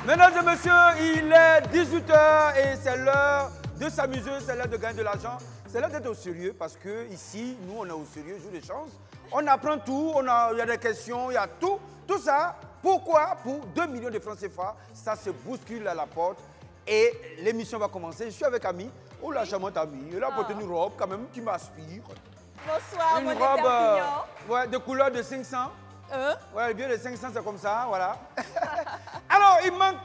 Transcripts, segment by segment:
Mesdames et messieurs, il est 18 h et c'est l'heure de s'amuser, c'est l'heure de gagner de l'argent. C'est l'heure d'être au sérieux parce que ici, nous, on est au sérieux, jour de chance. On apprend tout, il y a des questions, il y a tout. Tout ça, pourquoi? Pour 2 millions de francs CFA, ça se bouscule à la porte et l'émission va commencer. Je suis avec Ami. Oh la charmante Ami, elle a porté une robe quand même qui m'aspire. Bonsoir, Une robe ouais, de couleur de 500. Ouais, le vieux de 500, c'est comme ça, voilà. Alors, il manque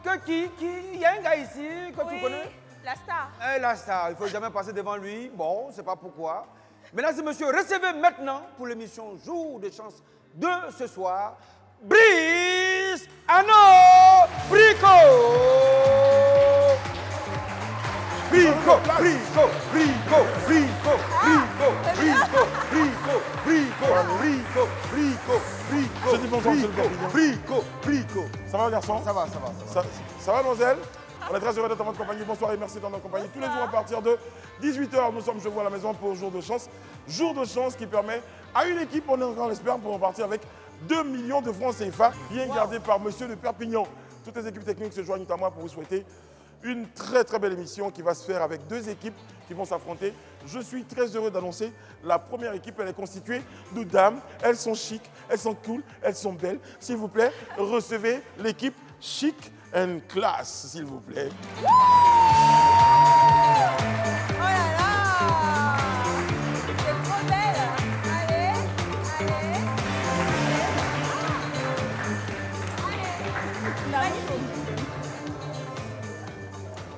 que qui? Il y a un gars ici que tu connais? La star. La star, il ne faut jamais passer devant lui. Bon, je ne sais pas pourquoi. Mesdames et messieurs, recevez maintenant pour l'émission Jour de chance de ce soir, Brice Anno Brico. Brico, Brico, Brico, Brico, Brico, Brico, Brico, Brico, Brico, Brico, Brico. Je dis bonjour, monsieur le Papillon. Brico, Brico. Ça va, garçon? Ça va. Ça va, mademoiselle? On est très heureux d'être en votre compagnie. Bonsoir et merci d'être dans notre compagnie. Tous les jours à partir de 18 h, nous sommes chez vous à la maison pour Jour de chance. Jour de chance qui permet à une équipe, on l'espère, pour repartir avec 2 millions de francs CFA, bien gardés par monsieur de Perpignan. Toutes les équipes techniques se joignent à moi pour vous souhaiter une très très belle émission qui va se faire avec 2 équipes qui vont s'affronter. Je suis très heureux d'annoncer la première équipe. Elle est constituée de dames. Elles sont chic, elles sont cool, elles sont belles. S'il vous plaît, recevez l'équipe chic and class, s'il vous plaît. Oh là là! C'est trop belle! Allez!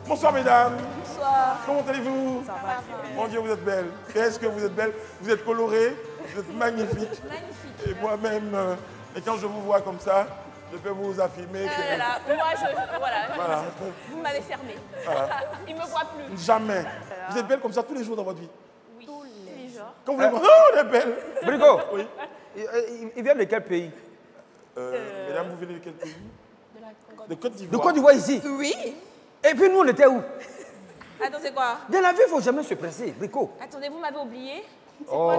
Bonsoir mesdames. Bonsoir. Comment allez-vous? Ça va. Mon Dieu, vous êtes belles. Qu'est-ce que vous êtes belles? Vous êtes colorées, vous êtes magnifiques. Magnifique. Et moi-même, et quand je vous vois comme ça, je peux vous affirmer que... Voilà. Vous m'avez fermé. Voilà. Il me voit plus. Jamais. Vous êtes belle comme ça tous les jours dans votre vie. Oui. Tous les jours. Quand vous les voyez, oh, elle est belle. Brico, Oui. il vient de quel pays? Mesdames, vous venez de quel pays? De Côte d'Ivoire. De Côte d'Ivoire ici? Oui. Et puis nous, on était où? Attends, c'est quoi? Dans la vie, il ne faut jamais se presser, Brico. Attendez, vous m'avez oublié? Oh,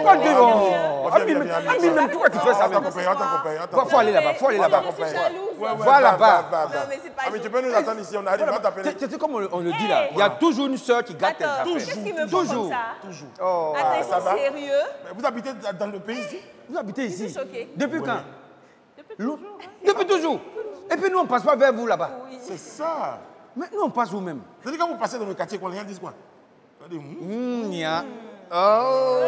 pas de Viens, Ami, même pourquoi tu fais ça même? On t'accompagne. Faut aller là-bas, faut aller là-bas. Je suis jalouse. Va là-bas. Va. Non, mais c'est pas Ah, mais tu peux nous attendre ici, on arrive, on va t'appeler. Tu sais comme on le dit là, il y a toujours une sœur qui gâte tes Attends, affaires. qu'est-ce qui me prend comme ça? Toujours. Oh. Attends, ils ça sont va? sérieux? Mais vous habitez dans le pays ici? Vous habitez Je ici? suis choquée. Depuis quand? Depuis toujours. Depuis toujours. Et puis nous, on ne passe pas vers vous là-bas. Oui. C'est ça. Mais nous, on passe où-même? C'est-à-dire quand vous passez dans le quartier, les gens disent quoi? Ils disent, Oh.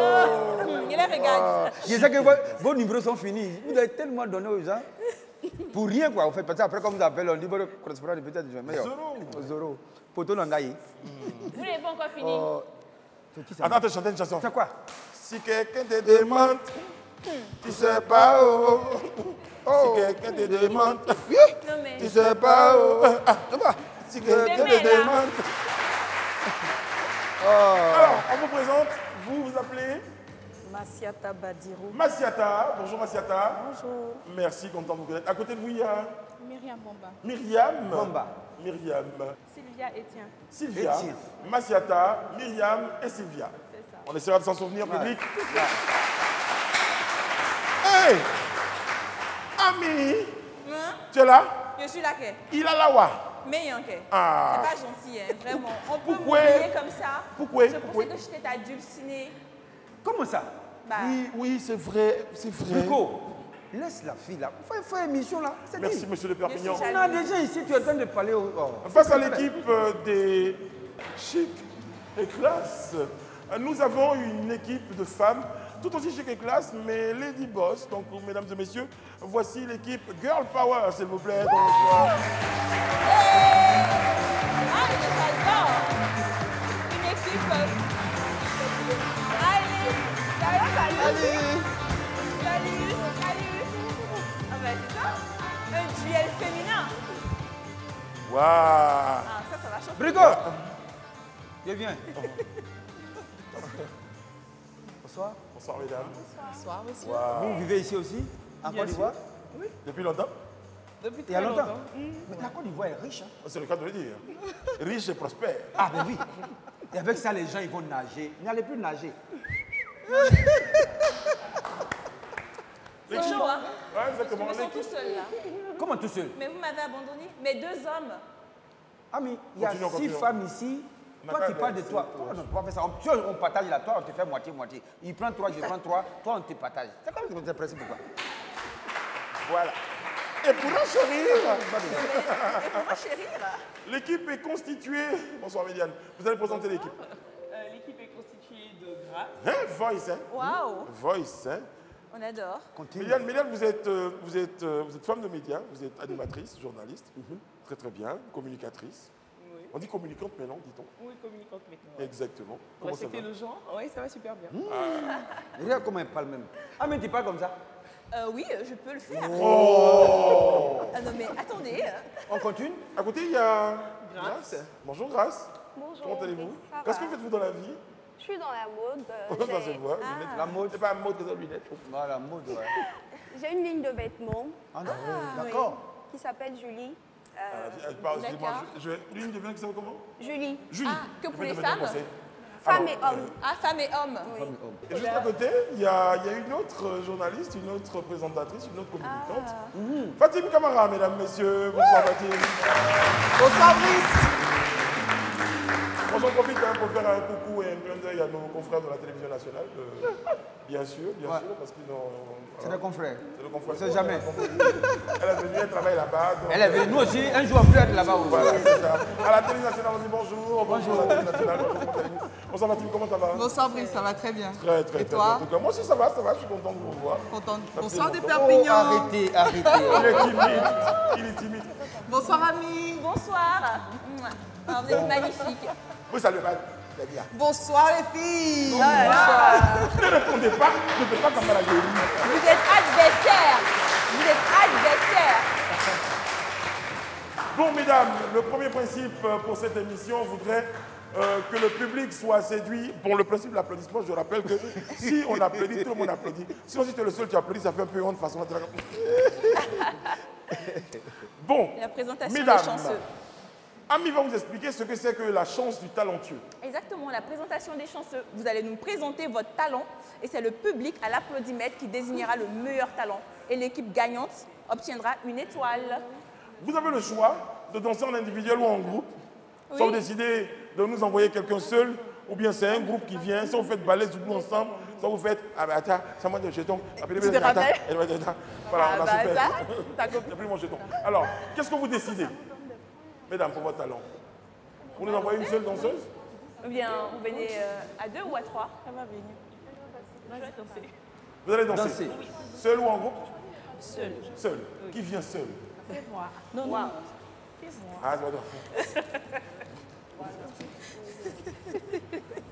Il les regarde. Je sais que vos numéros sont finis. Vous avez tellement donné aux gens. Pour rien, quoi. Vous faites peut-être après, comme vous appelez, on dit votre correspondant de peut-être jamais. Zoro. Poto Langaï. Vous n'avez pas encore fini. Attends, te chanter une chanson. C'est quoi? Si quelqu'un te demande, tu sais pas où. Si quelqu'un te demande, Non, mais. tu sais pas où. Si quelqu'un te Bébé, là. demande. Alors, on vous présente, vous vous appelez Massiata Badirou. Massiata. Bonjour Massiata. Bonjour. Merci, content de vous connaître. À côté de vous, il y a Myriam Bomba. Myriam. Bomba. Myriam. Sylvia Etienne. Sylvia. Etienne. Massiata, Myriam et Sylvia. C'est ça. On essaiera de s'en souvenir, public. Hey! Ami, tu es là? Je suis là, que. Il a la wa. Mais Yanke. Ah. C'est pas gentil, hein, vraiment. On peut Pourquoi? m'oublier comme ça. Pourquoi? Je Pourquoi? pensais que j'étais ta dulcinée. Comment ça? Bah, Oui, c'est vrai, c'est vrai. Brico, laisse la fille là. Il faut une émission là. C'est Merci, dit. monsieur de Perpignan. Je suis On a des gens ici, tu es en train de parler au... Face à l'équipe des chic et classe, nous avons une équipe de femmes tout aussi chic et classe, mais Lady Boss. Donc, mesdames et messieurs, voici l'équipe Girl Power, s'il vous plaît. ah, j'adore. Une équipe. Salut. Ah ben c'est ça. Un duel féminin. Waouh. Ah, ça va chauffer. Brico, je viens. Bonsoir. Bonsoir, mesdames. Bonsoir, monsieur. Vous vivez ici aussi, en Côte d'Ivoire? Oui. Depuis longtemps? Depuis Il y a très longtemps. Mais la Côte d'Ivoire est riche. Hein? C'est le cas de le dire. Riche et prospère. Ah ben oui. Et avec ça, les gens, ils vont nager. N'allez plus nager. C'est chaud, hein? Ouais, exactement. Ils sont tous seuls là. Comment tout seul? Mais vous m'avez abandonné. Mes 2 hommes. Ami, il y a Continuons, 6 continuons. femmes ici. Toi, tu parles de toi. Toi, on ne peut pas faire ça. Si on partage là, toi, on te fait moitié-moitié. Il prend 3, je prends 3. Toi, on te partage. C'est comme le principe pourquoi? Voilà. Et pour un chérir, Et pour moi, chérie, là. l'équipe est constituée. Bonsoir, Médiane. Vous allez présenter l'équipe. L'équipe est constituée de Grace. Hein? Voice, hein? Waouh, Voice, hein? on adore. Médiane, vous êtes femme de médias, vous êtes animatrice, journaliste. Très, très bien. Communicatrice. Oui. On dit communicante maintenant, dit-on. Oui, communicante maintenant. Exactement. Pour Comment ça va? respecter le genre. Oui, ça va super bien. Regarde comment elle parle même. Ah, mais tu parles comme ça. Oui, je peux le faire. Oh! Ah non, mais attendez. On continue. À côté, il y a Grace. Bonjour, Grace. Bonjour. Comment allez-vous? Ça va. Qu'est-ce que faites-vous dans la vie? Je suis dans la mode. Dans cette voie, Ah. lunettes. La mode. C'est pas une mode que ça, lunettes. Voilà, mode, ouais. J'ai une ligne de vêtements Ah, d'accord. qui s'appelle Julie. Excusez-moi, l'une devient qui s'appelle comment? Julie, Julie. Ah, que pour les Répétez, femmes? commencez. femme Alors, et homme. Ah, femme et homme. Et juste à côté, il y a une autre journaliste, une autre présentatrice, une autre communicante. Fatim Camara, mesdames, messieurs. Bonsoir, Fatim. Bonsoir, Brice. Moi, j'en profite pour faire un coucou et un clin d'œil à nos confrères de la télévision nationale. Bien sûr, parce qu'ils ont... C'est le confrère. C'est le confrère. On sait jamais. Elle est venue, elle travaille là-bas. donc- Elle est venue, nous aussi, un jour on peut être là-bas. Voilà, c'est ça. À la télé nationale, on dit bonjour. Bonjour à la télé nationale. Bonjour, comment allez-vous? Bonsoir, Fatim, comment ça va? Bonsoir, Brice. Ça va très bien. Très, très, Et très toi? bien. En tout cas, moi aussi, ça va, je suis content de vous voir. Contente. Ça fait Bonsoir, des longtemps. Oh, Perpignan. arrêtez, arrêtez. Il est timide. Il est timide. Bonsoir, ami. Bonsoir. Ah, vous êtes magnifiques. Oui, ça le va. C'est bien. Bonsoir, les filles. Ne répondez pas, ne faites pas comme à la gueule. Vous êtes adversaires. Vous êtes adversaires. Bon, mesdames, le premier principe pour cette émission voudrait que le public soit séduit. Bon, le principe de l'applaudissement, je rappelle que si on applaudit, tout le monde applaudit. Sinon, si tu es le seul qui applaudit, ça fait un peu honte de façon. Bon, La présentation mesdames, des chanceux. Ami va vous expliquer ce que c'est que la chance du talentueux. Exactement, la présentation des chanceux. Vous allez nous présenter votre talent et c'est le public à l'applaudimètre qui désignera le meilleur talent. Et l'équipe gagnante obtiendra une étoile. Vous avez le choix de danser en individuel ou en groupe. Oui. Soit vous décidez de nous envoyer quelqu'un seul, ou bien c'est un groupe qui vient. Soit vous faites ballet tout ensemble, soit vous faites ah ben attends, ça m'a dit jeton. Tu te rappelles? Voilà, on a Ah bah souffert. ça, t'as compris. Il n'y a plus mon jeton. Alors, qu'est-ce que vous décidez, mesdames, pour votre talent? Vous nous envoyez une seule danseuse? Ou bien vous venez à 2 ou à 3? Ça va venir. Je vais danser. Vous allez danser, Danser. Seul ou en groupe? Seul. Seul. Qui vient seul? C'est moi. Non, non. C'est moi. Ah, c'est pas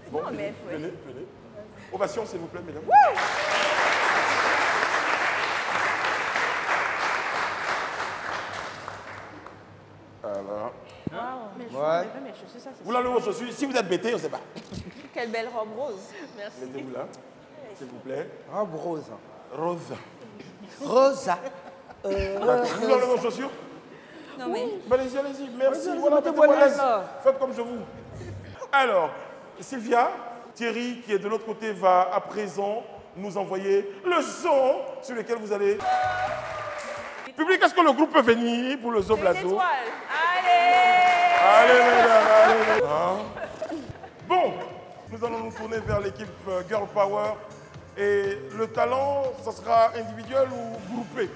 Bon, Non, mais venez, venez. Ovation, s'il vous plaît, mesdames. Alors, Ouais. vous l'enlevez vos chaussures. Si vous êtes bêté, on ne sait pas. Quelle belle robe rose. Merci. Mettez-vous là, s'il vous plaît. Robe rose. Rose. Rosa. D'accord. Vous enlevez vos chaussures? Non mais, Ben, allez-y, allez-y. Merci. Allez-y, Voilà, mettez-vous mettez-vous à à l'aise. l'aise, là. Faites comme je vous. Alors, Sylvia, Thierry, qui est de l'autre côté, va à présent nous envoyer le son sur lequel vous allez... Public, est-ce que le groupe peut venir pour le une Zoblazo? étoile. Allez. Allez, mesdames, allez, mesdames. Hein? Bon, nous allons nous tourner vers l'équipe Girl Power. Et le talent, ça sera individuel ou groupé?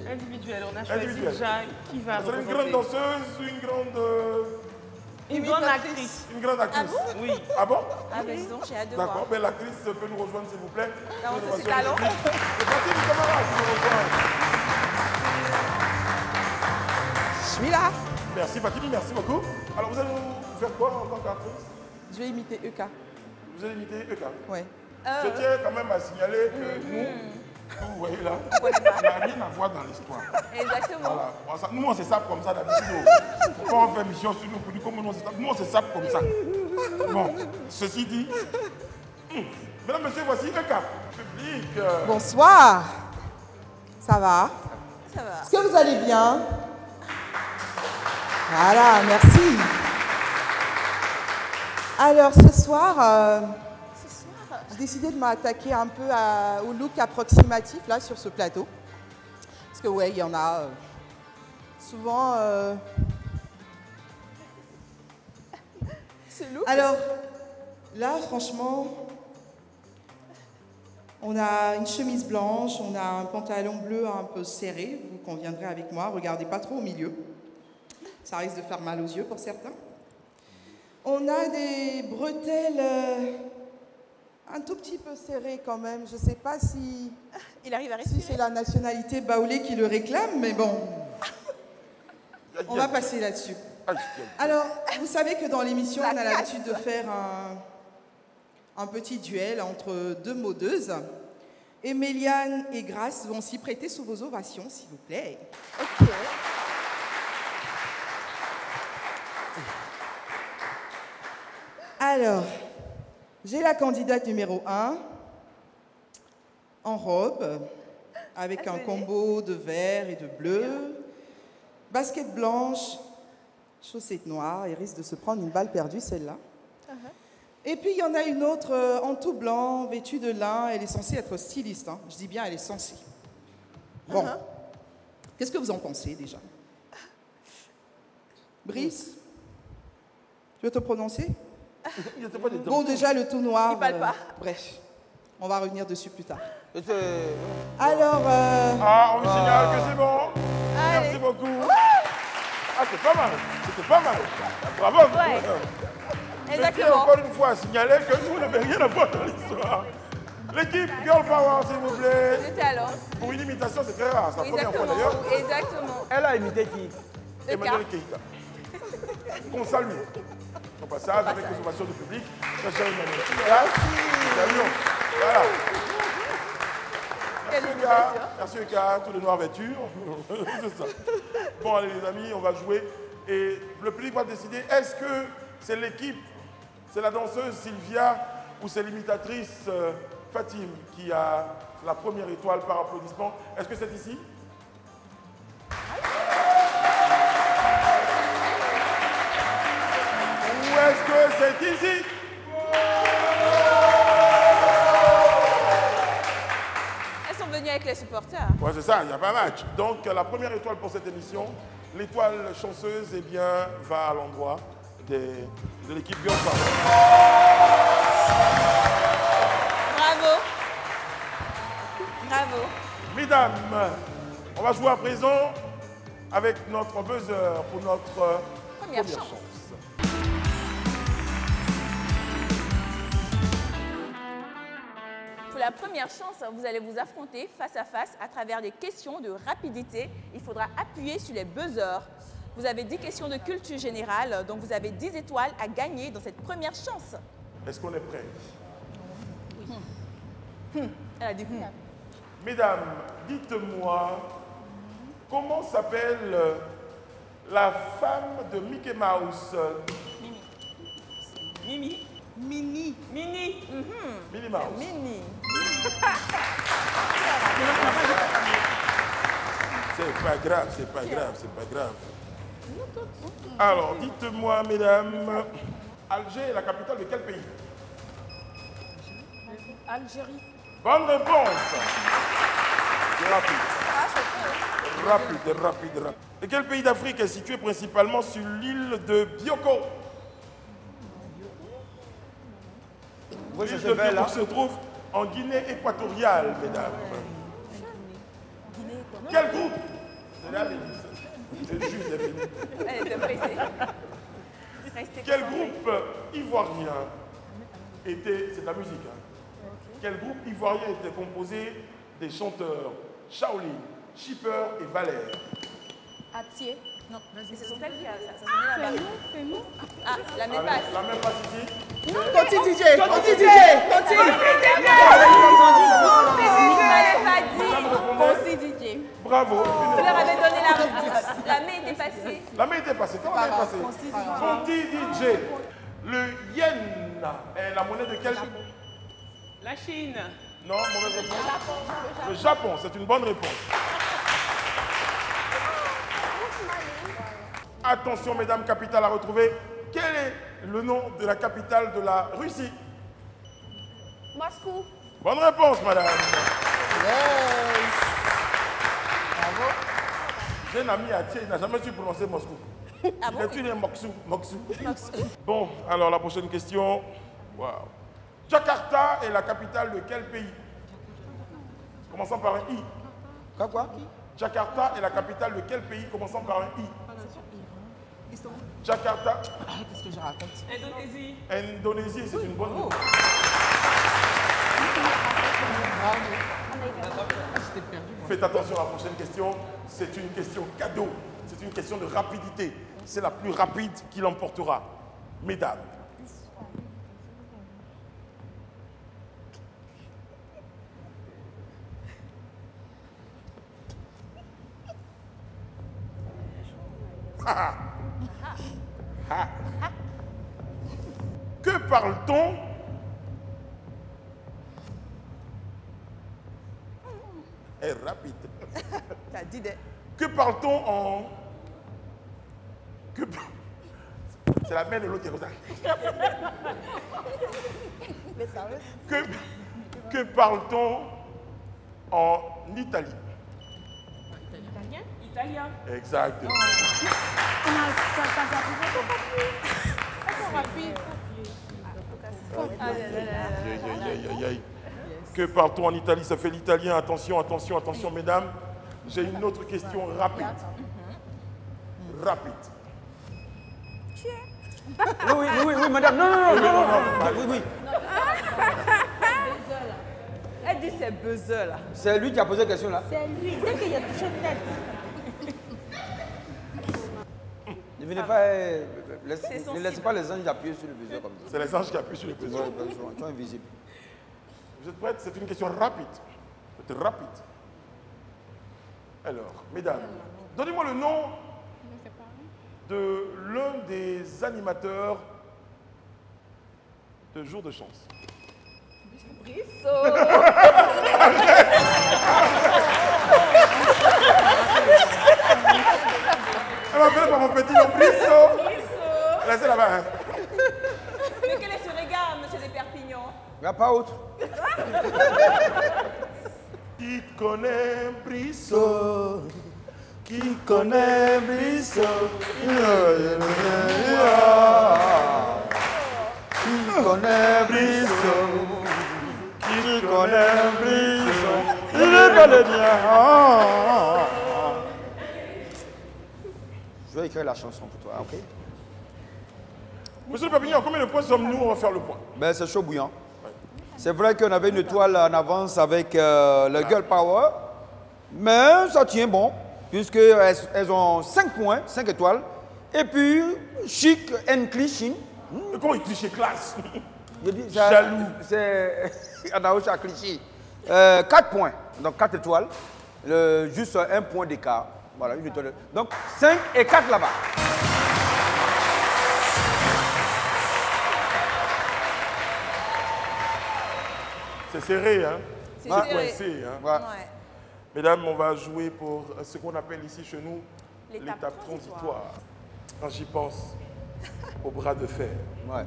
Individuel. On a choisi Individuel. déjà qui va Ça sera une grande représenter. danseuse ou une grande... Une grande actrice. Une grande actrice. Oui. Ah bon? Ah ben dis donc, j'ai hâte de voir. D'accord, ben, l'actrice peut nous rejoindre s'il vous plaît. Non, Sur ça, c'est l'innovation talent. publique. C'est Fatim Camara qui nous rejoint. Je suis là. Merci Fatim, merci beaucoup. Alors vous allez nous faire quoi en tant qu'actrice? Je vais imiter EK. Vous allez imiter Eka. Ouais. Je tiens quand même à signaler que nous, vous voyez là, il n'y a rien à voir dans l'histoire. Exactement. Voilà. Bon, ça- nous on se sape comme ça d'habitude. Quand on fait mission sur nous, pour dire comment nous on se sape comme ça. Bon, ceci dit, mesdames, messieurs, voici Eka. Public. Bonsoir. Ça va? Ça va. Est-ce que vous allez bien? Voilà, merci. Alors ce soir, j'ai décidé de m'attaquer un peu au look approximatif là sur ce plateau. Parce que ouais, il y en a souvent... Ce look. Alors, là, franchement, on a une chemise blanche, on a un pantalon bleu un peu serré, vous conviendrez avec moi, regardez pas trop au milieu. Ça risque de faire mal aux yeux pour certains. On a des bretelles un tout petit peu serrées quand même. Je sais pas si, Il arrive à respirer. c'est la nationalité baoulé qui le réclame, mais bon, on va passer là-dessus. Alors, vous savez que dans l'émission, on a l'habitude de faire un petit duel entre deux modeuses. Et Méliane et Grace vont s'y prêter sous vos ovations, s'il vous plaît. Ok. Alors, j'ai la candidate numéro 1 en robe, avec un combo de vert et de bleu, basket blanche, chaussettes noires, et risque de se prendre une balle perdue, celle-là. Et puis, il y en a une autre en tout blanc, vêtue de lin. Elle est censée être styliste. Hein. Je dis bien, elle est censée. Bon. Qu'est-ce que vous en pensez, déjà? Brice? Tu veux te prononcer? Bon, déjà, le tout noir. Il parle pas. Bref, on va revenir dessus plus tard. C'est- Alors, Ah, on me signale que c'est bon. Merci beaucoup. Ah, c'est pas mal. C'était pas mal. Bravo. Ouais. Je tiens Exactement. encore une fois à signaler que vous n'avez rien à voir dans l'histoire. L'équipe Girl Power, s'il vous plaît. Le talent. Pour une imitation, c'est très rare. C'est la première fois d'ailleurs. Exactement. Elle a imité qui? Emmanuel Keïta. Qu'on salue. Au passage, avec les ovations du public. Très cher Emmanuel. Saluons. Voilà. Quelle Merci, imitation. Eka. Merci, Eka. Tous les noirs vêtus. C'est ça. Bon, allez, les amis, on va jouer. Et le public va décider, est-ce que c'est l'équipe, c'est la danseuse Sylvia ou c'est l'imitatrice Fatim qui a la première étoile par applaudissement? Est-ce que c'est ici? Ou est-ce que c'est ici? Elles sont venues avec les supporters. Ouais, c'est ça, il n'y a pas match. Donc, la première étoile pour cette émission, l'étoile chanceuse, eh bien, va à l'endroit de l'équipe Girl Power. Bravo. Bravo. Mesdames, on va jouer à présent avec notre buzzer pour notre Première chance. Pour la première chance, vous allez vous affronter face à face à travers des questions de rapidité. Il faudra appuyer sur les buzzers. Vous avez 10 questions de culture générale, donc vous avez 10 étoiles à gagner dans cette première chance. Est-ce qu'on est prêt? Elle a dit Mesdames, dites-moi, comment s'appelle la femme de Mickey Mouse? Mimi. Mini. Mini. Minnie Mouse. Mini. C'est pas grave, c'est pas grave, c'est pas grave. Alors, dites-moi, mesdames, Alger est la capitale de quel pays? Algérie. Bonne réponse. Rapide, rapide. Et quel pays d'Afrique est situé principalement sur l'île de Bioko? Oui, L'île c'est de belle, Bioko hein? se trouve en Guinée équatoriale, mesdames. Quel groupe? C'est juste, c'est fini. Elle était pressée. Restez Quel concentrés. groupe ivoirien était, c'est de la musique, hein? Quel groupe ivoirien était composé des chanteurs Shaolin, Shipper et Valère? Atier. Non, vas-y. C'est son tel qui a ça. Ça sonnait là-bas. C'est nous. Ah, la même La passe. même passe ici. Conti DJ, Conti DJ, Conti. Il m'avait pas dit. Aussi DJ. Bravo. Vous leur avez donné la réponse. La main était passée. La main était passée. Comment la main est passée? Conti DJ. Le yen est la monnaie de quel? La Chine. Non, mauvaise réponse. Le Japon, c'est une bonne réponse. Attention, mesdames, capitale à retrouver. Quel est le nom de la capitale de la Russie? Moscou. Bonne réponse, madame. Bravo. J'ai un ami à Thiers, il n'a jamais su prononcer Moscou. Ah bon? Il est Moksou. Bon, alors la prochaine question. Wow. Jakarta est la capitale de quel pays? Commençons par un I. Quoi? Jakarta est la capitale de quel pays? Commençons par un I. Jakarta. Qu'est-ce que je raconte? Indonésie. Indonésie, c'est une bonne réponse. J'étais perdu. Faites attention à la prochaine question. C'est une question cadeau. C'est une question de rapidité. C'est la plus rapide qui l'emportera. Mesdames. Que parle-t-on? Est rapide. T'as dit des... Que parle-t-on en... C'est la mère de l'autre qui est comme ça. Que parle-t-on en Italie? Italien. Exactement. Aïe, aïe, aïe. Que parle-t-on en Italie? Ça fait l'italien. Attention, attention, attention, mesdames. J'ai une autre question rapide. Rapide. Oui, madame. Non. Oui. Elle dit c'est buzzer là. C'est lui qui a posé la question là. C'est lui. Dès qu'il y a touché tête. Ne venez pas. Ne laissez pas les anges appuyer sur le buzzer comme ça. C'est les anges qui appuient sur les Ils besoins. sont invisibles. Vous êtes prêtes? C'est une question rapide. C'est rapide. Alors, mesdames, donnez-moi le nom de l'un des animateurs de Jour de Chance. Brissot. Elle m'appelle par mon petit nom, Brissot. Laissez là-bas. Hein. Mais quel est ce regard, monsieur de Perpignan? Il n'y a pas autre. Qui connaît Brissot? Qui connaît Brissot? Qui connaît Brissot? Qui connaît Brissot? Il est bel et bien. Je vais écrire la chanson pour toi, ok? Monsieur le Papignon, combien de points sommes-nous? On va faire le point. Ben, c'est chaud bouillant. C'est vrai qu'on avait une étoile en avance avec le Girl Power, mais ça tient bon, puisqu'elles ont 5 points, 5 étoiles. Et puis, Chic and Clichin. Mais comment il cliché classe? Jaloux. C'est Anaocha Clichy. 4 points, donc 4 étoiles. Juste 1 point d'écart. Voilà, une étoile. Donc, 5 et 4 là-bas. C'est serré, hein? C'est C'est serré. coincé, hein? Ouais. Ouais. Mesdames, on va jouer pour ce qu'on appelle ici chez nous L'étape l'étape transitoire. transitoire. Quand j'y pense, au bras de fer. Ouais.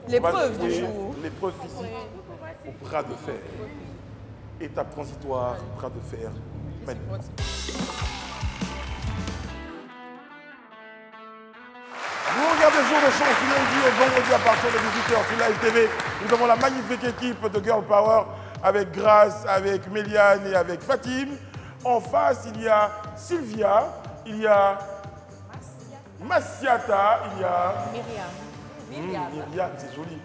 L'épreuve On va du jouer jour. l'épreuve physique au bras de fer. Étape transitoire, bras de fer. Maintenant. Vous regardez Jour de Chance du lundi au vendredi à partir de 18h sur Live TV. Nous avons la magnifique équipe de Girl Power avec Grace, avec Méliane et avec Fatim. En face, il y a Sylvia, il y a Massiata, il y a Myriam, c'est joli.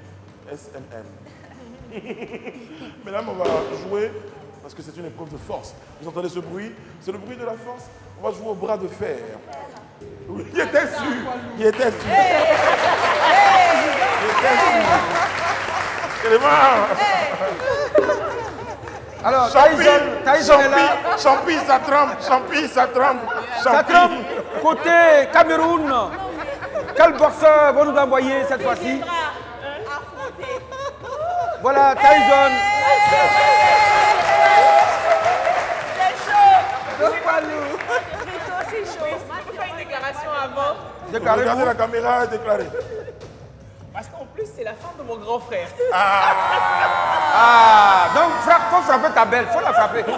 SMM. Mesdames, on va jouer parce que c'est une épreuve de force. Vous entendez ce bruit? C'est le bruit de la force. On va jouer au bras de fer. Oui, il était sûr. Il était sûr. Il était sûr. Il est mort. Alors, Tyson est là. Champi, ça tremble. Champi, ça tremble. Ça tremble. Côté Cameroun, quel boxeur va nous envoyer cette fois-ci? Voilà, Tyson. On fait une déclaration avant. Regardez la caméra et déclarez. Parce qu'on plus, c'est la femme de mon grand frère. Ah, donc faut frapper ta belle, faut la frapper. Nous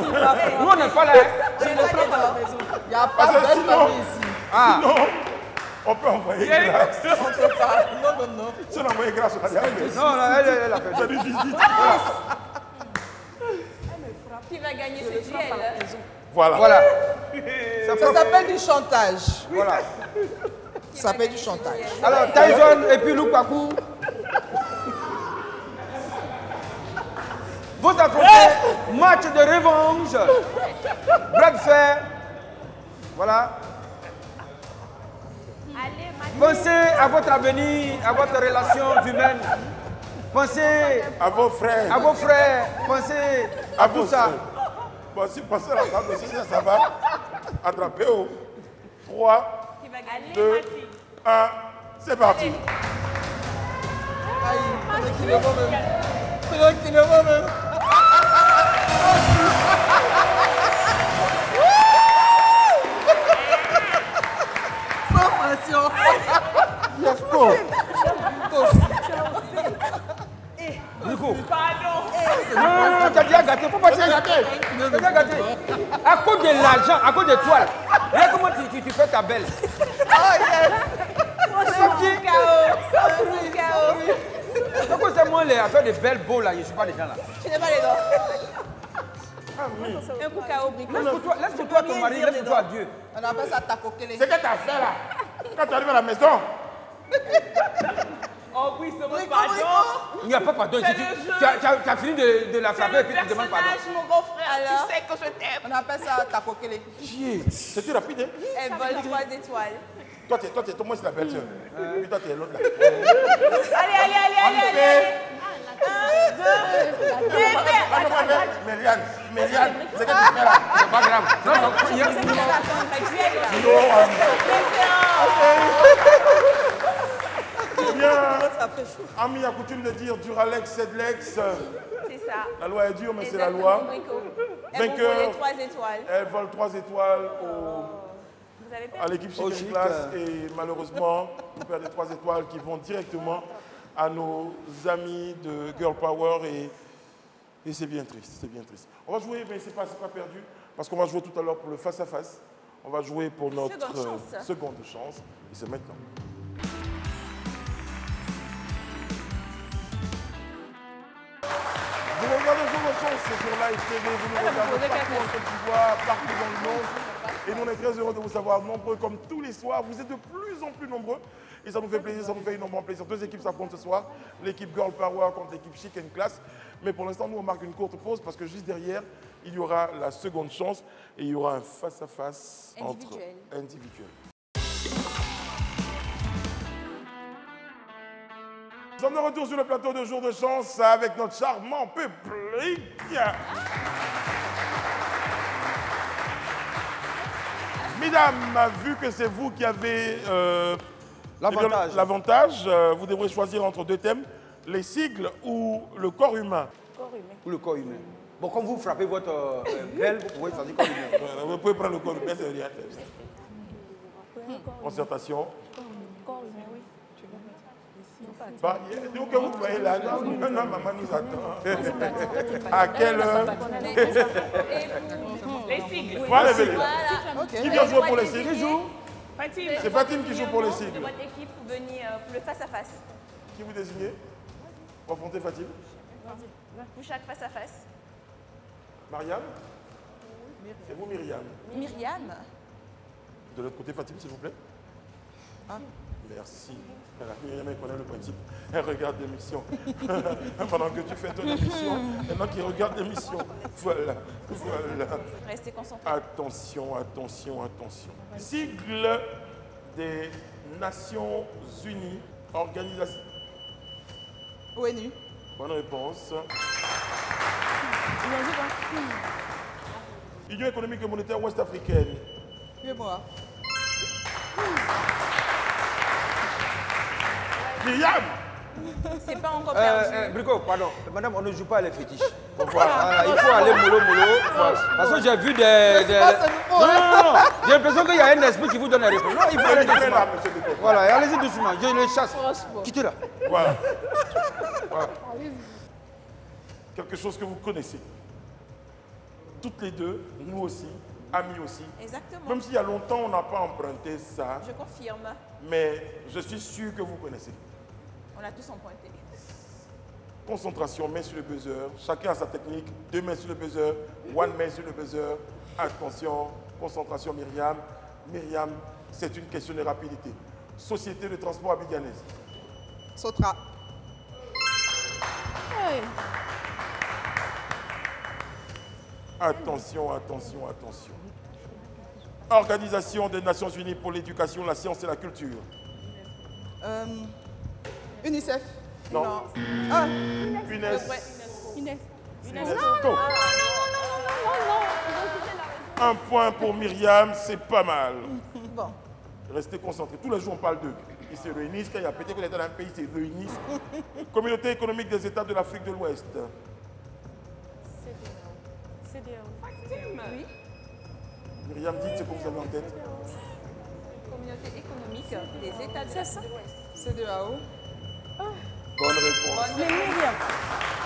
on n'est pas là. Je le frappe à la maison. Il n'y a pas Parce de que belle sinon- famille ici. Ah, Non, on peut envoyer grâce. On ne peut pas. Non, non, non. Si on envoie grâce, on va y arriver. non, non, elle a fait. C'est du visite. Qui va gagner ce duel? Voilà. Voilà. Ça s'appelle du chantage. Voilà. Ça s'appelle du chantage. Alors, Tyson et puis Lukaku. Vous affrontez match de revanche. Bras de fer. Voilà. Pensez à votre avenir, à votre relation humaine. Pensez À vos frères. à vos frères. Pensez à tout ça. Bon, si vous pensez à la table aussi, ça va. Attrapez au 3, Qui va gagner? 2, 1. C'est parti. Aïe, tranquillement même. Tranquillement même. Sans pression. Fiasco. Nico. Pardon. Non, non, non, t'as déjà gâté. Faut pas te gâter. T'as déjà gâté. À cause de l'argent, à cause de toi. Là. Regarde comment tu fais ta belle. Oh yes. Pourquoi c'est moi les affaires de belles beaux là, je ne suis pas dedans là. Tu n'es pas les dents. Un coup KO, Brico. Laisse pour toi ton mari, laisse pour toi Dieu. On appelle ça tapokele. C'est que tu as fait là. Quand tu arrives à la maison, Oh oui, c'est mon pardon. Il n'y a pas pardon. C'est Tu, le tu, jeu. tu as, tu as fini de la C'est frapper et le puis tu demandes pardon. personnage, mon grand frère. Alors? Tu sais que je t'aime. On appelle ça tapokele. c'est-tu rapide, hein? Elle vole 3 étoiles. Toi, moi, c'est la belle-sœur. Puis toi, tu es l'autre là. Allez. Méliane, c'est que tu fais là. C'est pas grave. Non, non, il y a- C'est ça, la duel là. Bien, Ami a coutume de dire Duralex, Sedlex. C'est ça. La loi est dure, mais c'est la loi. Elles vont Vainqueur. voler 3 étoiles. Elle vole 3 étoiles Vous avez à perdu. l'équipe Au Chicken chic, Class et malheureusement, on perd des 3 étoiles qui vont directement à nos amis de Girl Power et c'est bien triste, c'est bien triste. On va jouer, mais c'est pas perdu, parce qu'on va jouer tout à l'heure pour le face-à-face. On va jouer pour notre seconde chance et c'est maintenant. Vous regardez Jour de Chance sur Live TV, vous nous regardez partout en Côte d'Ivoire, partout dans le monde. Et nous, on est très heureux de vous savoir nombreux comme tous les soirs. Vous êtes de plus en plus nombreux. Et ça nous fait plaisir, ça nous fait énormément plaisir. 2 équipes s'affrontent ce soir. L'équipe Girl Power contre l'équipe Chicken Class. Mais pour l'instant, nous, on marque une courte pause parce que juste derrière, il y aura la seconde chance et il y aura un face-à-face entre individuels. Nous sommes de retour sur le plateau de Jour de Chance avec notre charmant public. Mesdames, vu que c'est vous qui avez l'avantage, vous devrez choisir entre 2 thèmes, les sigles ou le corps humain. Ou le corps humain. Bon, quand vous frappez votre belle, vous pouvez choisir corps humain. Vous pouvez prendre le corps humain, c'est rien. Concertation. Bah, donc que vous voyez là, non, maman nous attend. À quelle heure? Les sigles. Voilà, les Voilà. Qui vient jouer pour les sigles? Qui joue? Fatime. C'est Fatime qui joue pour les sigles. De votre équipe pour venir pour le face-à-face. Qui vous désignez pour affronter Fatime? Pour chaque face-à-face. Mariam? C'est vous, Myriam. Myriam. De l'autre côté, Fatime, s'il vous plaît. Merci. Myriam, elle connaît le principe. Elle regarde l'émission. Pendant que tu fais ton émission, maintenant qu'il regarde l'émission. Voilà. Restez concentrés. Attention, attention, attention. Sigle des Nations Unies, organisation. ONU. Bonne réponse. Union économique et monétaire ouest-africaine. Et moi. Myriam, C'est pas encore perdu. Brico, pardon. Madame, on ne joue pas à les fétiches. Voilà, il faut aller mollo. Parce que j'ai vu des... Non. J'ai l'impression qu'il y a un esprit qui vous donne la réponse. Non, il faut aller doucement. Voilà, allez-y doucement. Je le chasse. Quittez là. Voilà. Quelque chose que vous connaissez. Toutes les deux, nous aussi, amis aussi. Exactement. Même s'il y a longtemps, on n'a pas emprunté ça. Je confirme. Mais je suis sûr que vous connaissez. On a tous emprunté. Concentration, main sur le buzzer. Chacun a sa technique. 2 mains sur le buzzer. 1 main sur le buzzer. Attention, concentration Myriam. Myriam, c'est une question de rapidité. Société de transport abidjanaise. Sotra. Attention. Organisation des Nations Unies pour l'éducation, la science et la culture. UNICEF. Non. Ah, UNES. Go. Un point pour Myriam, c'est pas mal. bon. Restez concentrés. Tous les jours, on parle d'eux. Ils se réunissent. Quand il y a peut-être dans un pays, ils se réunissent. Communauté économique des États de l'Afrique de l'Ouest. Oui. Myriam, dites ce que vous avez en tête. Communauté économique des États de l'Ouest. CEDEAO. Bonne réponse. Mais Myriam,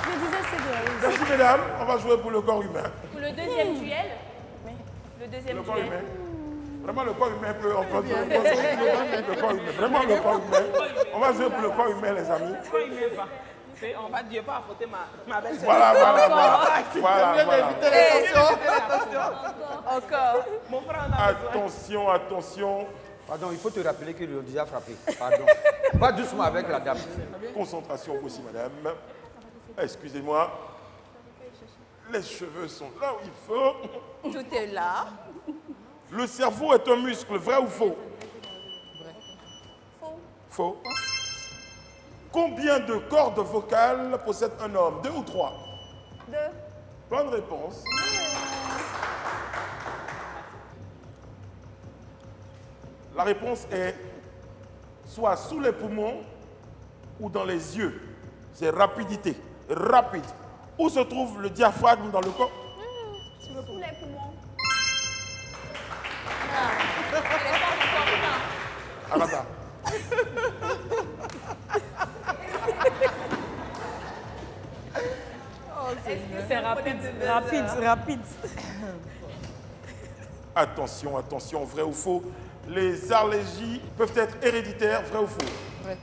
je disais c'est de Merci, mesdames. On va jouer pour le corps humain. Pour le deuxième duel. Le deuxième Le corps duel. humain. Vraiment, le corps humain peut... Le corps humain. Vraiment, le corps humain. On va jouer pour le corps humain, les amis. Quand il ne va, on va Dieu pas affronter ma belle-sœur. Voilà. Encore. Mon frère en a besoin. Attention. Pardon, il faut te rappeler qu'ils l'ont déjà frappé. Pardon. Va doucement avec la dame. Concentration aussi, madame. Excusez-moi. Les cheveux sont là où il faut. Tout est là. Le cerveau est un muscle, vrai ou faux? Faux. Combien de cordes vocales possède un homme? 2 ou 3? 2. Bonne réponse. La réponse est soit sous les poumons ou dans les yeux. C'est rapidité. Rapide. Où se trouve le diaphragme dans le corps? Sous les poumons. Arrata. C'est rapide. Attention, vrai ou faux? Les allergies peuvent être héréditaires, vrai ou faux? Vrai.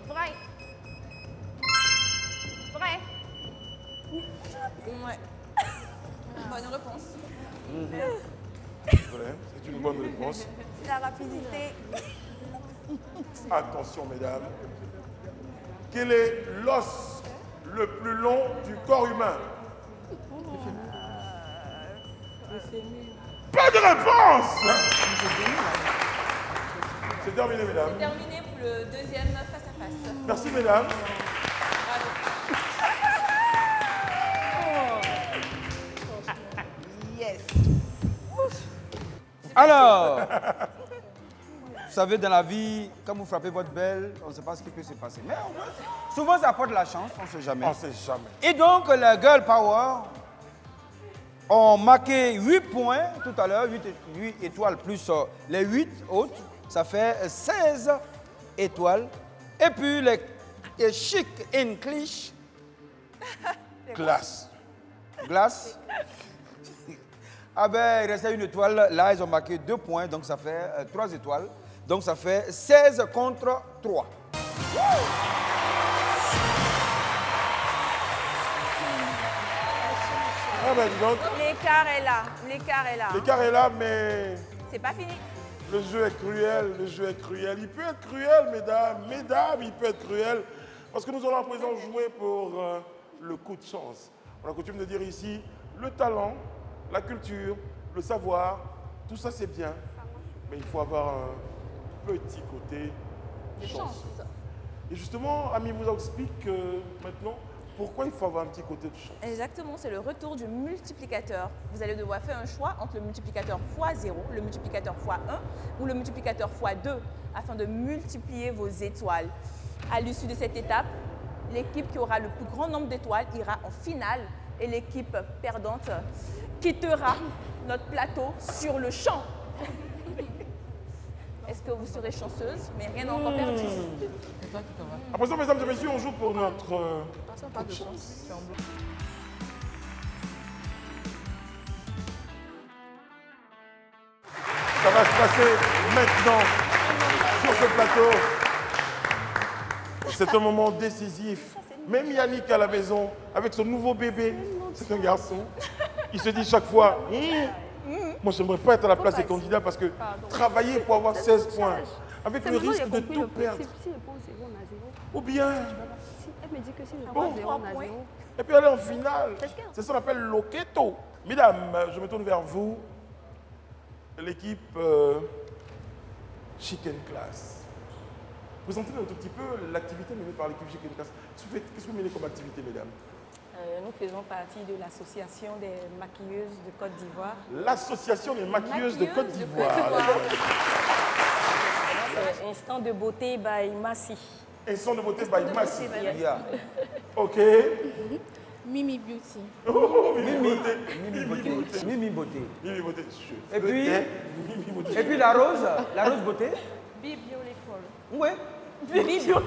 Ouais. Bonne réponse. Vrai, c'est une bonne réponse. La rapidité. Attention, mesdames. Quel est l'os le plus long du corps humain? Pas de réponse! C'est terminé, mesdames. Terminé pour le deuxième face à face. Merci, mesdames. Yes. Alors, vous savez, dans la vie, quand vous frappez votre belle, on ne sait pas ce qui peut se passer. Mais au moins, souvent, ça apporte la chance, on ne sait jamais. On ne sait jamais. Et donc, les Girl Power ont marqué 8 points tout à l'heure, 8 étoiles plus les 8 autres, ça fait 16 étoiles. Et puis, les Chic English Classe. Glace. Ah ben, il restait une étoile. Là, ils ont marqué 2 points, donc ça fait 3 étoiles. Donc ça fait 16 contre 3. Ah ben, dis donc, L'écart est là. L'écart est là. l'écart est là, mais C'est pas fini. le jeu est cruel, le jeu est cruel. Il peut être cruel, mesdames. Mesdames, il peut être cruel. Parce que nous allons à présent jouer pour le coup de chance. On a coutume de dire ici, le talent, la culture, le savoir, tout ça c'est bien. Mais il faut avoir un petit côté de chance. Et justement, Ami vous explique maintenant pourquoi il faut avoir un petit côté de chance. Exactement, c'est le retour du multiplicateur. Vous allez devoir faire un choix entre le multiplicateur x0, le multiplicateur x1 ou le multiplicateur x2 afin de multiplier vos étoiles. À l'issue de cette étape, l'équipe qui aura le plus grand nombre d'étoiles ira en finale et l'équipe perdante quittera notre plateau sur le champ. Est-ce que vous serez chanceuse? Mais rien n'est encore perdu. À présent, mesdames et messieurs, on joue pour notre coup de chance. Ça va se passer maintenant sur ce plateau. C'est un moment décisif. Même Yannick à la maison, avec son nouveau bébé, c'est un garçon, il se dit chaque fois, moi je n'aimerais pas être à la place des candidats parce que travailler pour avoir 16 points, avec le risque de tout perdre. Ou bien, Elle me dit que si je Bon. prends 0, on a 0. et puis aller en finale. C'est ce qu'on appelle l'Oketo. Mesdames, je me tourne vers vous, l'équipe Chicken Class. Présentez-nous un tout petit peu l'activité menée par l'équipe Chicken Class. Qu'est-ce que vous menez comme activité, mesdames? Nous faisons partie de l'association des maquilleuses de Côte d'Ivoire. L'association des maquilleuses de Côte d'Ivoire. C'est Instant de beauté by Massi. Instant de beauté by Massi. Yeah. Ok. Mimi Beauty. Oh, Mimi beauté. Mimi beauté. Mimi beauté. Mimi beauté. Et puis, Mimi beauté. et puis la rose beauté. Be Beautiful. Oui. Be beautiful.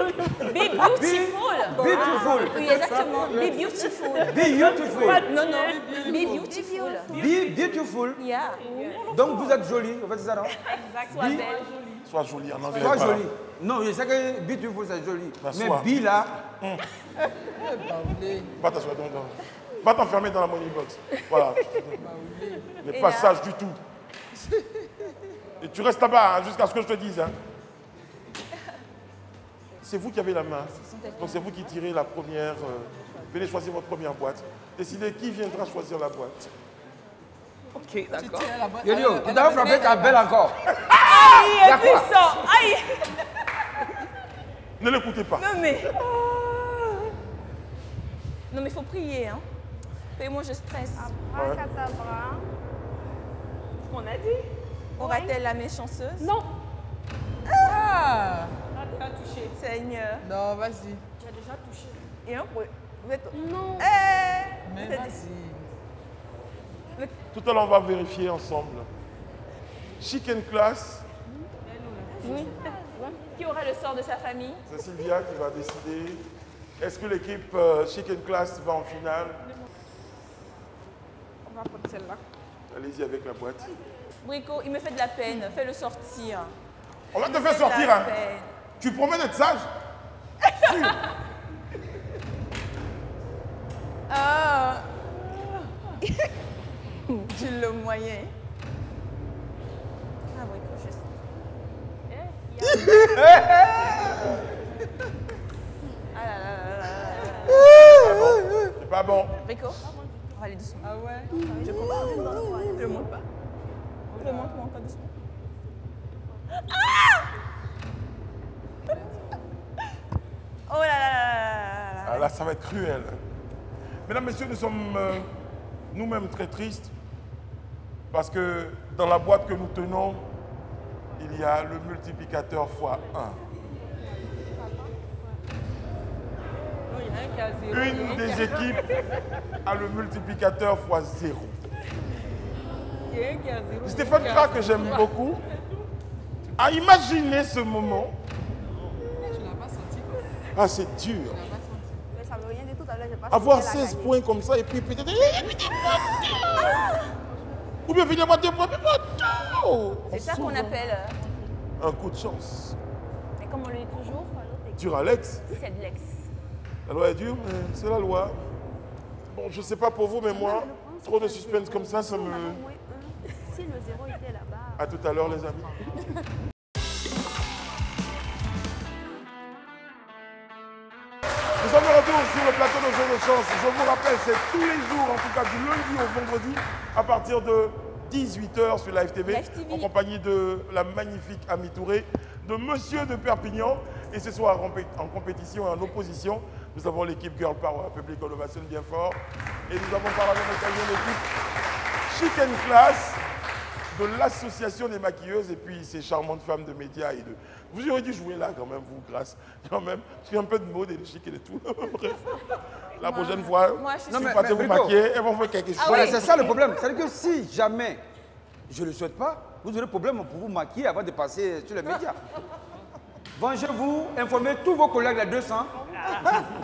Beautiful. Oui, exactement. Be beautiful. Be beautiful. Non, non. Be beautiful. Be beautiful. Yeah. Donc vous êtes jolie, en fait c'est ça non? Sois belle. Sois jolie en anglais. Sois voilà. jolie. Non, je sais que beautiful c'est joli. Bah, Mais sois. be là, Va t'asseoir donc. Va t'enfermer dans la money box. Voilà. N'est pas sage du tout. Et tu restes là-bas hein, jusqu'à ce que je te dise. Hein. C'est vous qui avez la main. Donc c'est vous qui tirez la première. Venez choisir votre première boîte. Décidez qui viendra choisir la boîte. Ok, d'accord. Yo, tu dois frapper ta belle encore. Aïe, Y'a quoi? puissant. Aïe. Ne l'écoutez pas. Non, mais. Non, mais il faut prier, hein. Et moi, je stresse. Abracadabra. Ce qu'on a dit. Aura-t-elle la méchanceuse? Non. Ah! Pas touché. Seigneur. Non, vas-y. Tu as déjà touché. Et un bruit. Non. Mais vas-y. Tout à l'heure, on va vérifier ensemble. Chicken Class, Oui. Qui aura le sort de sa famille? c'est Sylvia qui va décider. Est-ce que l'équipe Chicken Class va en finale? On va prendre celle-là. Allez-y avec la boîte. Brico, il me fait de la peine. Fais-le sortir. On va te faire sortir. La Hein. peine. Tu promets d'être sage? Ah. J'ai le moyen. Ah, Brico, juste. Ah là là là là là. C'est pas bon. Brico, on va aller doucement. Ah ouais? Je comprends. Ne le montre pas. Ne le montre pas doucement. Ah! Oh là là là là là. Ah, là, ça va être cruel. Mesdames, Messieurs, nous sommes nous-mêmes très tristes parce que dans la boîte que nous tenons, il y a le multiplicateur x 1. Non, il y en a un qui a 0. Une des équipes a le multiplicateur x 0. Il y a un qui a 0. Stéphane Kra, que j'aime beaucoup, a imaginé ce moment. Tu l'as pas senti quoi? Ah, c'est dur. Mais ça veut rien dire tout à l'heure. J'ai pas Avoir senti qu'elle a 16 gagné. points comme ça et puis peut-être. Ou bien finir par 2 points, mais pas tout. C'est ça qu'on appelle, Un coup de chance. et comme on le dit toujours, Dur Alex. c'est de l'ex. La loi est dure, mais c'est la loi. Bon, je sais pas pour vous, mais moi, trop de suspense comme ça me... Moins 1. Si le 0 était là-bas. À tout à l'heure, les amis. Nous sommes de retour sur le plateau de Jeux de Chance. Je vous rappelle, c'est tous les jours, en tout cas du lundi au vendredi, à partir de 18h sur Live TV, Live TV. en compagnie de la magnifique Ami Touré, de Monsieur de Perpignan. Et ce soir, en compétition et en opposition, nous avons l'équipe Girl Power, Public Innovation bien fort. Et nous avons par la même occasion l'équipe Chicken Class. de l'association des maquilleuses et puis ces charmantes femmes de médias et de... Vous auriez dû jouer là quand même, vous, grâce, quand même. Parce qu'il y a un peu de mode et de chic et de tout. Bref, la prochaine fois, si vous partez vous maquiller, elles vont faire quelque chose. Voilà, c'est ça le problème. C'est-à-dire que si jamais je ne le souhaite pas, vous aurez problème pour vous maquiller avant de passer sur les médias. Vengez-vous, informez tous vos collègues, les 200.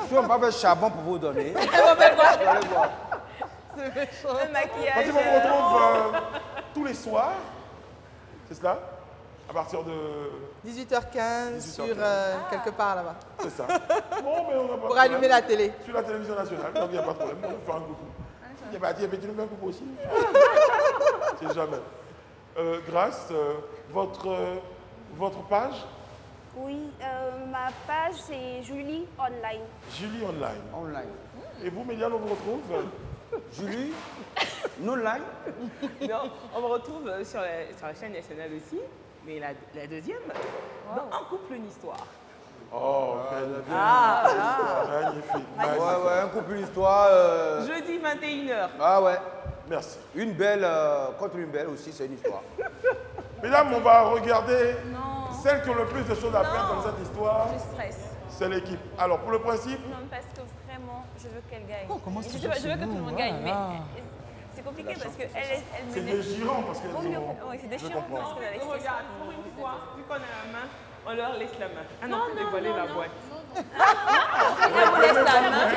Si on va faire charbon pour vous donner. Vous allez voir. Le maquillage. Parce qu'on vous retrouve tous les soirs, c'est cela? À partir de 18h15 sur quelque part là-bas. C'est ça. Bon, mais on n'a pas Pour allumer la télé. Sur la télévision nationale, donc il n'y a pas de problème. On va faire un coucou. Il y a pas dit, tu nous fais un coucou aussi. C'est jamais. Grâce, votre page? Oui, ma page c'est Julie Online. Julie Online. Online. Et vous, Médiane, on vous retrouve? Julie, online. Non, on me retrouve sur la chaîne nationale aussi, mais la deuxième, dans Un couple, une histoire. Oh, magnifique. Ouais, ouais, un couple, une histoire. Jeudi 21h. Ah ouais. Merci. Une belle contre une belle aussi, c'est une histoire. Mesdames, on va regarder celles qui ont le plus de choses à perdre dans cette histoire. Je stresse. C'est l'équipe. Alors, pour le principe, Non, parce que vraiment, je veux qu'elle gagne. Oh, comment c'est je veux que tout le monde gagne, mais c'est compliqué parce qu'elle c'est déchirant parce qu'elles ont... Oui, c'est déchirant parce qu'elle a Regarde, pour une fois, vu qu'on a la main, on leur laisse la main. Ah non, on peut dévoiler la boîte. Elle vous laisse la main.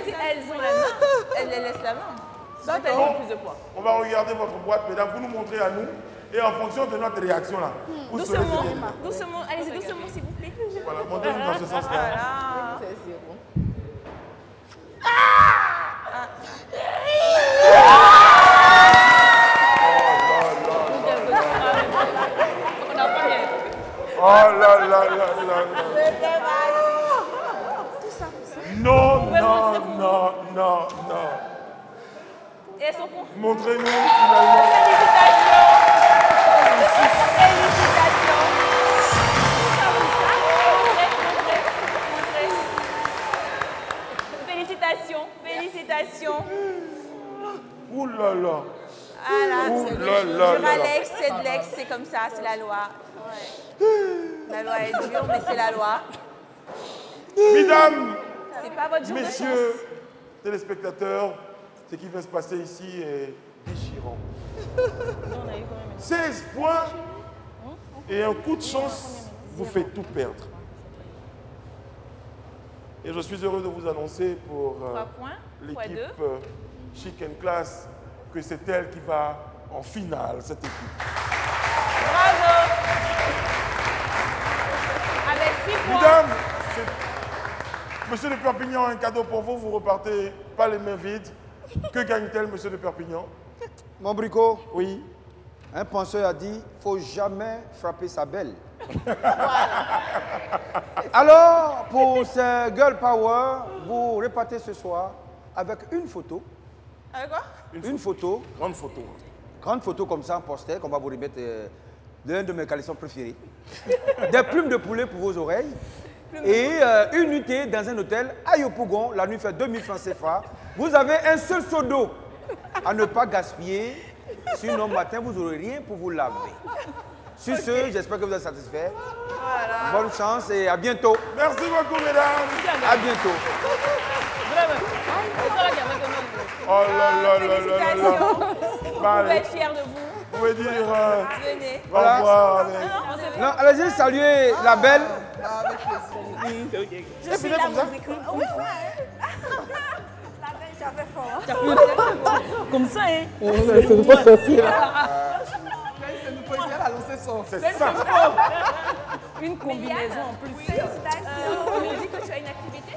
Si elles ont la main, elles les laissent la main. Ça, elles ont plus de poids. On va regarder votre boîte, mesdames. Vous nous montrez à nous. Et en fonction de notre réaction là. Vous saurez Doucement, ce qui est. doucement. Allez-y, doucement, s'il vous plaît. Voilà, montrez-nous dans ce sens-là. Oh là là là là là. Non, non, non, non, non. Et elles sont con. Montrez-nous finalement. Félicitations. Félicitations. Ouh là là. Voilà. Ouh là là là. Alex, c'est de l'ex, c'est comme ça, c'est la loi. Ouais. La loi est dure, mais c'est la loi. Mesdames, C'est pas votre jour de chance. messieurs, téléspectateurs, ce qui vient se passer ici est déchirant. 16 points et un coup de chance vous fait tout perdre. Et je suis heureux de vous annoncer pour 3 points, fois l'équipe 2. Chic and Class que c'est elle qui va en finale, cette équipe. Bravo. Avec 6 points. Mesdames, Monsieur de Perpignan, un cadeau pour vous, vous repartez pas les mains vides. Que gagne-t-elle, Monsieur de Perpignan? Mon bricot, Oui. un penseur a dit, faut jamais frapper sa belle. Alors, pour ce Girl Power, vous repartez ce soir avec une photo. Avec quoi? Une photo. Grande photo. Grande photo comme ça en poster, qu'on va vous remettre d'un de mes caleçons préférés. Des plumes de poulet pour vos oreilles. Et une nuitée dans un hôtel à Yopougon. La nuit fait 2000 francs CFA. Vous avez un seul seau d'eau à ne pas gaspiller. Sinon, matin, vous n'aurez rien pour vous laver. Sur ce, j'espère que vous êtes satisfaits. Voilà. Bonne chance et à bientôt. Merci beaucoup, mesdames. À bientôt. Oh là là là là là là. Félicitations. Bah, Vous pouvez être fiers de vous. Vous pouvez dire Venez. au revoir. Allez. Non, allez-y, saluez la belle. Je suis là, mon bricot. Oui, ouais. La belle, j'avais fort. Comme ça, hein? C'est ça. Une combinaison en plus. Félicitations. On nous dit que tu as une activité.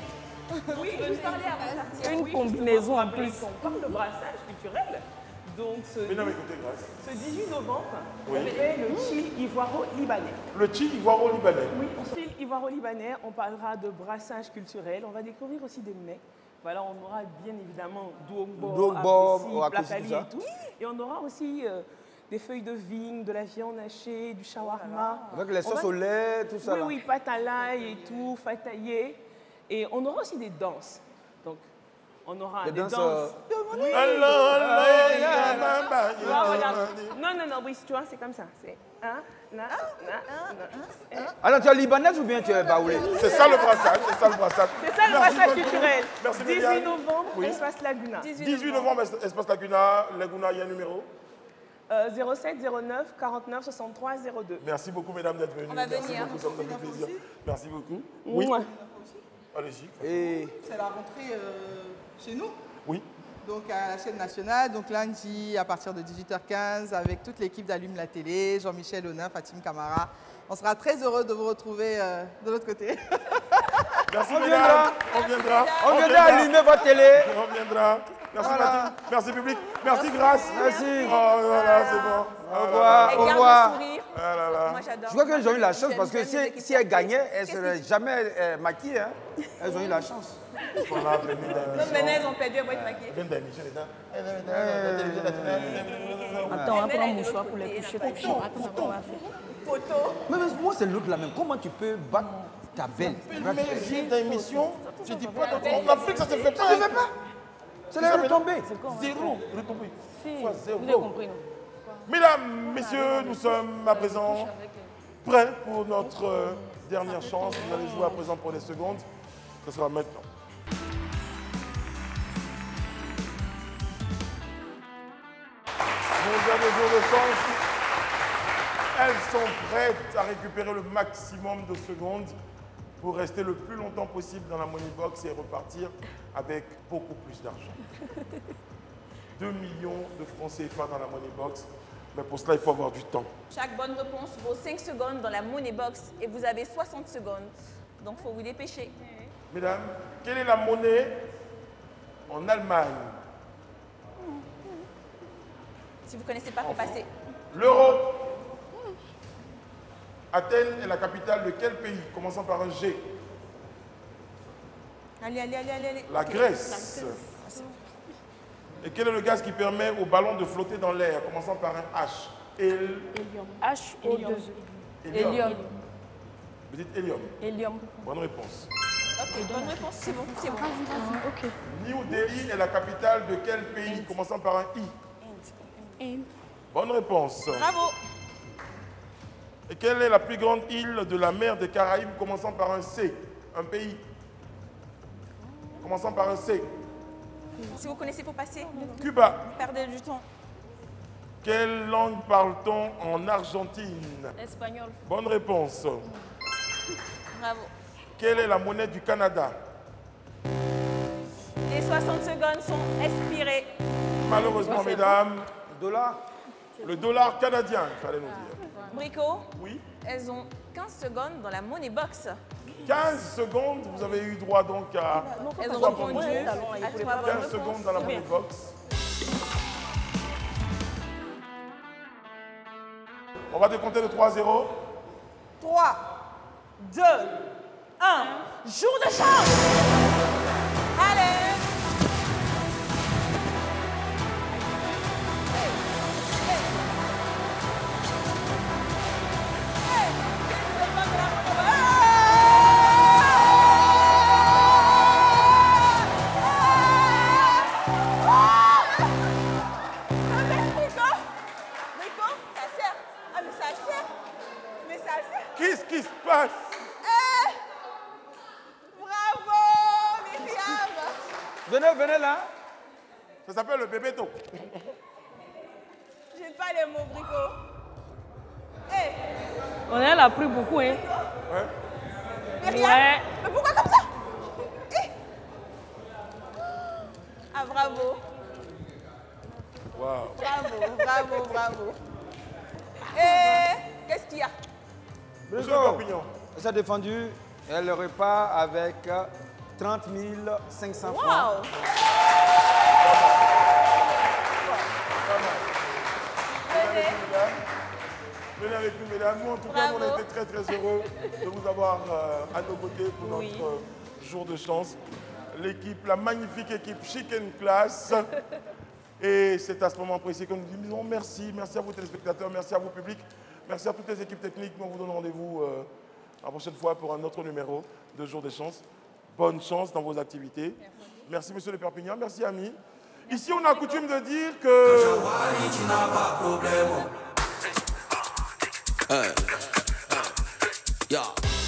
Oui, Tu peux parler avant de partir. une combinaison en plus. On parle de brassage culturel. Donc, Mesdames, écoutez, grâce. ce 18 novembre, Oui. on fait le chill ivoiro-libanais. Le chill ivoiro-libanais. Oui, on chill ivoiro-libanais, on parlera de brassage culturel, on va découvrir aussi des mets. Voilà, on aura bien évidemment Douongbo, Douongbo, Akoussi, Plakali tout ça. et tout. Et on aura aussi des feuilles de vigne, de la viande hachée, du shawarma. Avec les On sauces va- au lait, tout ça. Oui, là. oui, pâte à l'ail et tout, fataillé. Et on aura aussi des danses. Donc, On aura des des danses. danses. Oui. Non, oui, tu vois, c'est comme ça. C'est Alors, tu es libanaise ou bien tu es baoulé? C'est ça le brassage, c'est ça le brassage. C'est ça le brassage culturel. Merci 18 Méliane. novembre, Oui. Espace Laguna. 18 novembre, Espace Laguna, il y a un numéro. 07 09 49 63 02. Merci beaucoup, mesdames, d'être venues. On va Merci venir. beaucoup, ça me fait plaisir. Merci beaucoup. Oui. Allez-y. Et C'est la rentrée chez nous, Oui. donc à la chaîne nationale. Donc lundi à partir de 18h15 avec toute l'équipe d'Allume la télé, Jean-Michel Honin, Fatim Camara. On sera très heureux de vous retrouver de l'autre côté. Merci, On mesdames. viendra. On viendra. on viendra allumer votre télé. On viendra. Merci, Voilà. Fatim. Merci, public. Merci, Grâce. Merci. Oh, voilà, c'est bon. Au revoir. Et Au garde revoir. le sourire. Ah là là. Moi, j'adore. Je crois qu'elles ont eu la chance J'aime parce que bien les équipes si elles sportives. gagnaient, elles ne Qu'est-ce seraient jamais maquillées. Hein. Elles ont eu la chance. Voilà, venez Non, d'émission. maintenant, elles ont perdu, elles vont être maquillées. Venez d'émission, les gars. Attends, on va prendre un Elle est mouchoir de pour les l'autre toucher. côté. Comment on va faire? Photo. Mais moi, c'est l'autre là même. Comment tu peux battre ta belle? Mais viens d'émission, tu dis pas en Afrique, ça se fait pas. Ça ne fait pas. C'est la retombée. Zéro. Retombée. Fois Vous avez zéro. compris, non? Mesdames, messieurs, nous sommes à présent prêts pour notre dernière chance. Vous allez jouer à présent pour les secondes. Ce sera maintenant. Mon dernier jour de chance. Elles sont prêtes à récupérer le maximum de secondes pour rester le plus longtemps possible dans la money box et repartir avec beaucoup plus d'argent. 2 millions de francs CFA dans la money box. Mais pour cela, il faut avoir du temps. Chaque bonne réponse vaut 5 secondes dans la money box et vous avez 60 secondes. Donc, il faut vous dépêcher. Mesdames, quelle est la monnaie en Allemagne? Si vous ne connaissez pas, il faut passer. L'euro. Athènes est la capitale de quel pays? Commençons par un G. Allez, allez, allez, allez, allez. La Grèce. Et quel est le gaz qui permet au ballon de flotter dans l'air? Commençons par un H. H-O-2. Hélium. Vous dites hélium. Hélium. Bonne réponse. Ok, bonne réponse, c'est bon, c'est bon. Ok. New Delhi est la capitale de quel pays? Commençons par un I. Bonne réponse. Bravo. Et quelle est la plus grande île de la mer des Caraïbes? Commençons par un C. Un pays. Commençons par un C. Si vous connaissez, il faut passer. Cuba. Perdez du temps. Quelle langue parle-t-on en Argentine? Espagnol. Bonne réponse. Bravo. Quelle est la monnaie du Canada? Les 60 secondes sont expirées. Malheureusement, mesdames, Dollar. le dollar canadien, il fallait nous dire. Brico, Oui. elles ont 15 secondes dans la money box. 15 secondes, vous avez eu droit donc à Elles ont Trois répondu bonnes à 3 bonnes 15 secondes réponses. dans la money box. On va décompter de 3 à 0. 3, 2, 1. Jour de chance. Allez. Qu'est-ce qui se passe? Bravo, Myriam. Venez, venez là. Ça s'appelle le bébéto. J'ai pas les mots, Brico. Hé, On elle a pris beaucoup, hein. Ouais. Myriam. Ouais. Mais pourquoi comme ça? Hé. Ah, bravo. Wow. Bravo, bravo, bravo. Et qu'est-ce qu'il y a? Monsieur le Papillon. Elle s'est défendue. Elle repart avec 30 500 francs. Waouh. Venez. Venez avec nous, mesdames. Nous, en tout cas, Bravo. on était très, très heureux de vous avoir à nos côtés pour notre jour de chance. L'équipe, la magnifique équipe Chicken Class. Et c'est à ce moment précis que nous disons merci. Merci à vous, téléspectateurs. Merci à vous, public. Merci à toutes les équipes techniques. Nous, on vous donne rendez-vous la prochaine fois pour un autre numéro de Jour de chance. Bonne chance dans vos activités. Merci, monsieur de Perpignan. Merci, ami. Ici, on a coutume de dire que... Yeah.